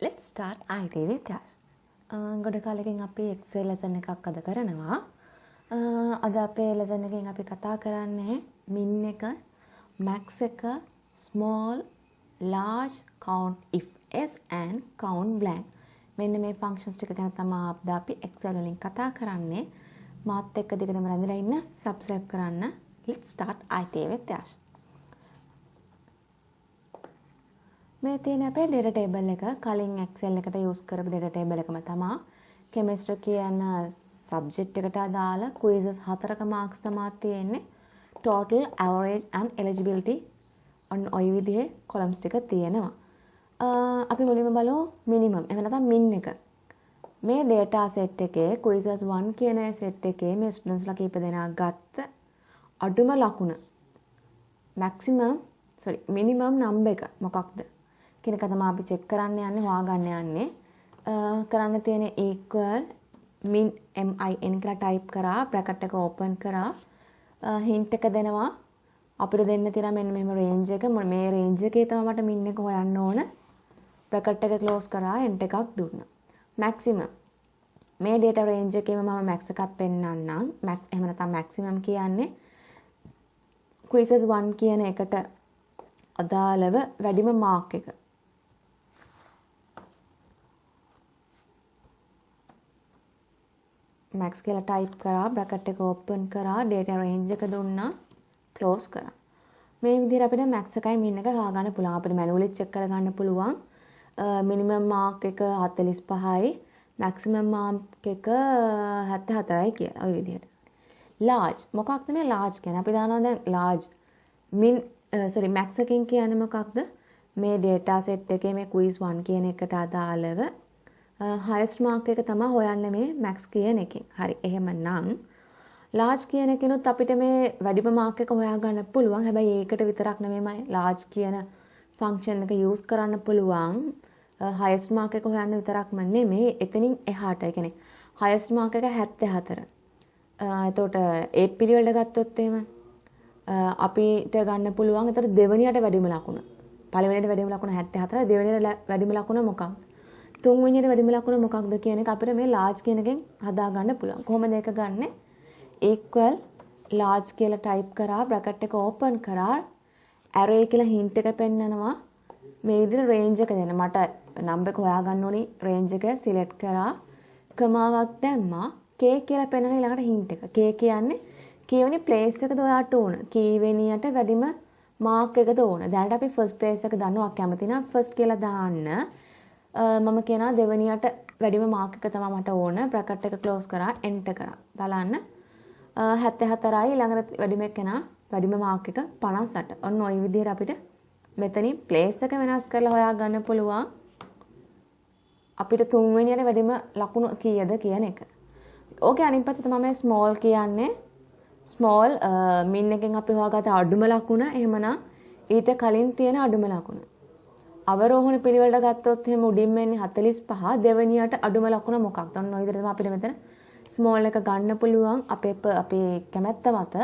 Let's start IT with Yash. ගොඩ කාලෙකින් අපි Excel lesson එකක් අද කරනවා. අද අපේ lesson එකෙන් අපි කතා කරන්නේ min එක, max එක, small, large, count if s and count blank. මෙන්න මේ functions ටික ගැන තමයි අද අපි Excel වලින් කතා කරන්නේ. මාත් එක්ක දිගටම රැඳිලා ඉන්න, subscribe කරන්න. Let's start IT with Yash. මේ තියෙන අපේ data table එක කලින් Excel එකට use කරපු data table එකම තමයි chemistry කියන subject එකට අදාළ quizzes 4ක marks තමයි තියෙන්නේ total average and eligibility on ඔය විදිහේ columns ටික තියෙනවා අපි මුලින්ම බලමු minimum එහෙම නැත්නම් min එක මේ data set එකේ quizzes 1 කියන set එකේ මේ students ලා කීප දෙනා ගත්ත අඩුම ලකුණ minimum number එක මොකක්ද කියන එක තමයි අපි check කරන්න යන්නේ හොයාගන්න යන්නේ කරන්න තියෙන equal min min කියලා type කරා bracket එක open කරා hint එක දෙනවා අපිට දෙන්න තියෙන මෙන්න මෙහෙම range එක මේ range එකේ තමයි මට min එක හොයන්න ඕන bracket එක close කරා enter එකක් දුන්නා maximum මේ data range එකේම මම max එකක් පෙන්නන්නම් max එහෙම නැත්නම් maximum කියන්නේ quizzes 1 කියන එකට අදාළව වැඩිම mark එක max කියලා type කරා bracket එක open කරා data range එක දුන්නා close කරා මේ විදිහට අපිට max එකයි min එක හොයාගන්න පුළුවන් අපිට manually check කරගන්න පුළුවන් minimum mark එක 45යි maximum mark එක 74යි කියලා ඔය විදිහට large මොකක්ද මේ large කියන්නේ අපි දන්නවා දැන් large max එකකින් කියන්නේ මොකක්ද මේ data set එකේ මේ quiz 1 කියන එකට අදාළව highest mark එක තමයි හොයන්නේ මේ max කියන එකෙන්. හරි. එහෙමනම් large කියන එකනොත් අපිට මේ වැඩිම mark එක හොයාගන්න පුළුවන්. හැබැයි ඒකට විතරක් නෙමෙයි large කියන function එක use කරන්න පුළුවන්. highest mark එක හොයන්න විතරක්ම නෙමෙයි. එතනින් එහාට ඒ කියන්නේ highest mark එක 74. එතකොට ඒ පිළිවෙල ගත්තොත් එහෙම අපිට ගන්න පුළුවන්. එතකොට දෙවෙනියට වැඩිම ලකුණ. පළවෙනියට වැඩිම ලකුණ 74. දෙවෙනියට වැඩිම ලකුණ මොකක්ද? තුන්වෙනියට වැඩිම ලකුණ මොකක්ද කියන එක අපිට මේ large කියන එකෙන් හදා ගන්න පුළුවන්. කොහොමද ඒක ගන්නෙ? equal large කියලා type කරා bracket එක open කරා array කියලා hint එක පෙන්නනවා. මේ විදිහට range එක දෙන්න. මට number එක හොයාගන්න ඕනි range එක select කරා කමාවක් දැම්මා. k කියලා පෙන්නන ඊළඟට hint එක. k කියන්නේ කීවෙනි place එකද ඔයාට ඕන. කීවෙනියට වැඩිම mark එකද ඕන. දැනට අපි first place එක දන්නවා කැමති නම් first කියලා දාන්න. මම කියනවා දෙවෙනියට වැඩිම මාක් එක තමයි මට ඕන bracket එක close කරා enter කරා බලන්න 74යි ළඟට වැඩිම කෙනා වැඩිම මාක් එක 58 ඔන්න ওই විදිහට අපිට මෙතනින් place එක වෙනස් කරලා හොයා ගන්න පුළුවන් අපිට තුන්වෙනියට වැඩිම ලකුණු කීයද කියන එක. ඕකේ අනිත් පැත්ත තමයි small කියන්නේ small min එකෙන් අපි හොයාගත්ත අඩුම ලකුණ එහෙමනම් ඊට කලින් තියෙන අඩුම ලකුණ අවරෝහණ පිළිවෙලට ගත්තොත් එහෙම උඩින්ම එන්නේ 45 දෙවෙනියට අඩුම ලකුණ මොකක්ද? ඔන්න ඔය විදිහට තමයි අපිට මෙතන small එක ගන්න පුළුවන් අපේ කැමැත්ත මත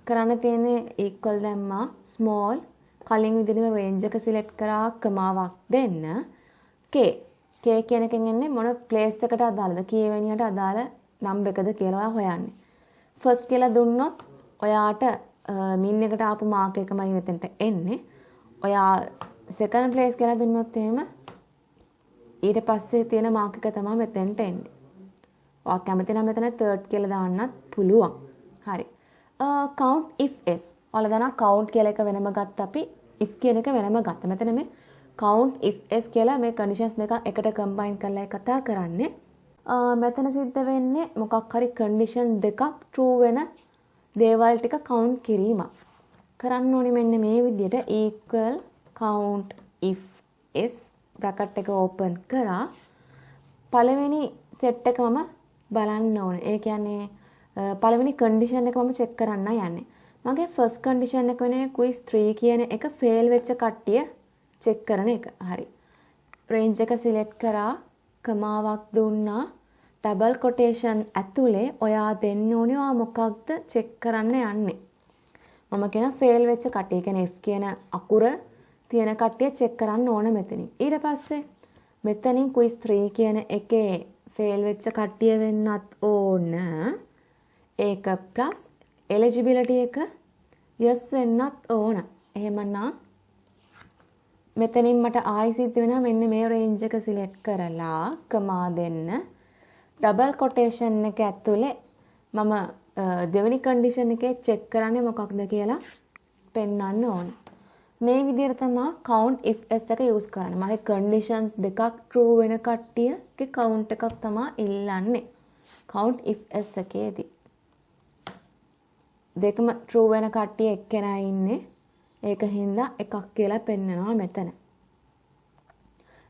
කරන්න තියෙන්නේ equal දැම්මා small කලින් විදිහටම range එක select කරා කමාවක් දෙන්න k කියන එකෙන් එන්නේ මොන place එකට අදාළද? කීවෙනියට අදාළ number එකද කියලා හොයන්නේ. first කියලා දුන්නොත් ඔයාට min එකට ආපු mark එකමයි මෙතනට එන්නේ. ඔයා second place කියලා දුන්නොත් එහෙම ඊට පස්සේ තියෙන mark එක තමයි මෙතෙන්ට එන්නේ. ඔයා කැමති නම් මෙතන third කියලා දාන්නත් පුළුවන්. හරි. count if s. ඔයාලා දන්නා count කියලා එක වෙනම ගත්ත අපි if කියන එක වෙනම ගත්ත. මෙතන මේ count if s කියලා මේ conditions දෙක එකට combine කරලා කතා කරන්නේ. මෙතන සිද්ධ වෙන්නේ මොකක් හරි condition දෙකක් true වෙන දේවල් ටික count කිරීම. කරන්න ඕනේ මෙන්න මේ විදිහට equal count if s bracket එක open කරා පළවෙනි set එක මම බලන්න ඕනේ. ඒ කියන්නේ පළවෙනි condition එක මම check කරන්න යන්නේ. මගේ first condition එක වෙන්නේ quiz 3 කියන එක fail වෙච්ච කට්ටිය check කරන එක. හරි. range එක select කරා කමාවක් දුන්නා double quotation ඇතුලේ ඔයා දෙන්න ඕනේ ඔයා මොකක්ද check කරන්න යන්නේ. මම කියන fail වෙච්ච කට්ටිය. ඒ කියන්නේ f කියන අකුර තියෙන කට්ටිය check කරන්න ඕන මෙතනින්. ඊට පස්සේ මෙතනින් quiz 3 කියන එකේ ෆේල් වෙච්ච කට්ටිය වෙන්නත් ඕන. ඒක ප්ලස් eligibility එක yes වෙන්නත් ඕන. එහෙමනම් මෙතනින් මට ආයි සිද්ධ වෙනවා මෙන්න මේ රේන්ජ් එක සිලෙක්ට් කරලා කමා දෙන්න. ඩබල් කොටේෂන් එක ඇතුලේ මම දෙවෙනි කන්ඩිෂන් එකේ චෙක් කරන්නේ මොකක්ද කියලා පෙන්වන්න ඕනේ. මේ විදිහට තමයි COUNTIFS එක යූස් කරන්නේ. මගේ කන්ඩිෂන්ස් දෙකක් true වෙන කට්ටියගේ count එකක් තමයි ඉල්ලන්නේ. COUNTIFS එකේදී. දෙකම true වෙන කට්ටිය එක්කෙනා ඉන්නේ. ඒක හින්දා එකක් කියලා පෙන්නනවා මෙතන.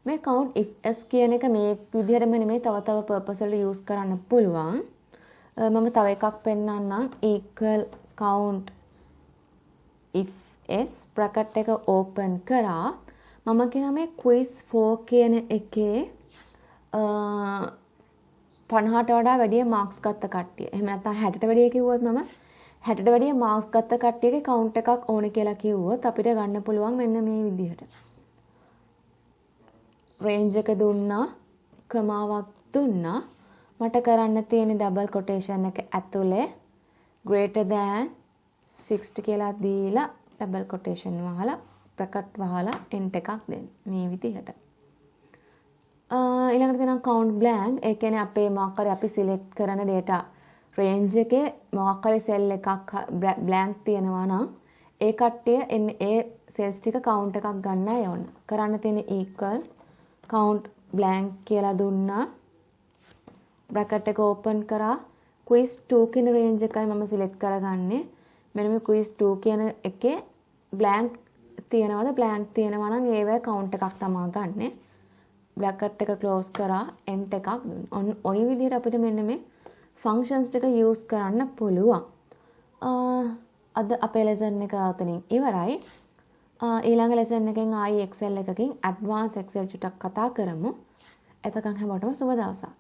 මේ COUNTIFS කියන එක මේ විදිහටම නෙමෙයි තව purpose වල යූස් කරන්න පුළුවන්. මම තව එකක් පෙන්නන්නම් equal COUNTIFS bracket එක open කරා. මම කියන මේ quiz 4 කියන එකේ 50ට වඩා වැඩි මාක්ස් ගත්ත කට්ටිය. එහෙම නැත්නම් 60ට වැඩි කිව්වොත් මම 60ට වැඩි මාක්ස් ගත්ත කට්ටියගේ count එකක් ඕනේ කියලා කිව්වොත් අපිට ගන්න පුළුවන් මෙන්න මේ විදිහට. range එක දුන්නා, කමාවක් දුන්නා. මට කරන්න තියෙන double quotation එක ඇතුලේ greater than 60 කියලා දීලා double quotation වහලා bracket වහලා int එකක් දෙන්න. මේ විදිහට. ඊළඟට තියෙනවා count blank. ඒ කියන්නේ අපේ මොකක් හරි අපි select කරන data range එකේ මොකක් හරි cell එකක් blank තියෙනවා නම් ඒ කට්ටිය එන්නේ ඒ cells ටික count එකක් ගන්නයි ඕන. කරන්න තියෙන equal count blank කියලා දුන්නා. bracket එක open කරා. quiz 2 කියන range එකයි මම select කරගන්නේ. මෙන්න මේ quiz 2 කියන එකේ blank තියෙනවද blank තියෙනවා නම් ඒවැ count එකක් තමයි ගන්නෙ. bracket එක close කරා int එකක් දුන්නා. ඔය විදිහට අපිට මෙන්න මේ functions ටික use කරන්න පුළුවන්. අද අපේ lesson එක අතනින් ඉවරයි. ඊළඟ lesson එකෙන් ආයි Excel එකකින් advanced Excel චුට්ටක් කතා කරමු. එතකන් හැමෝටම සුබ දවසක්.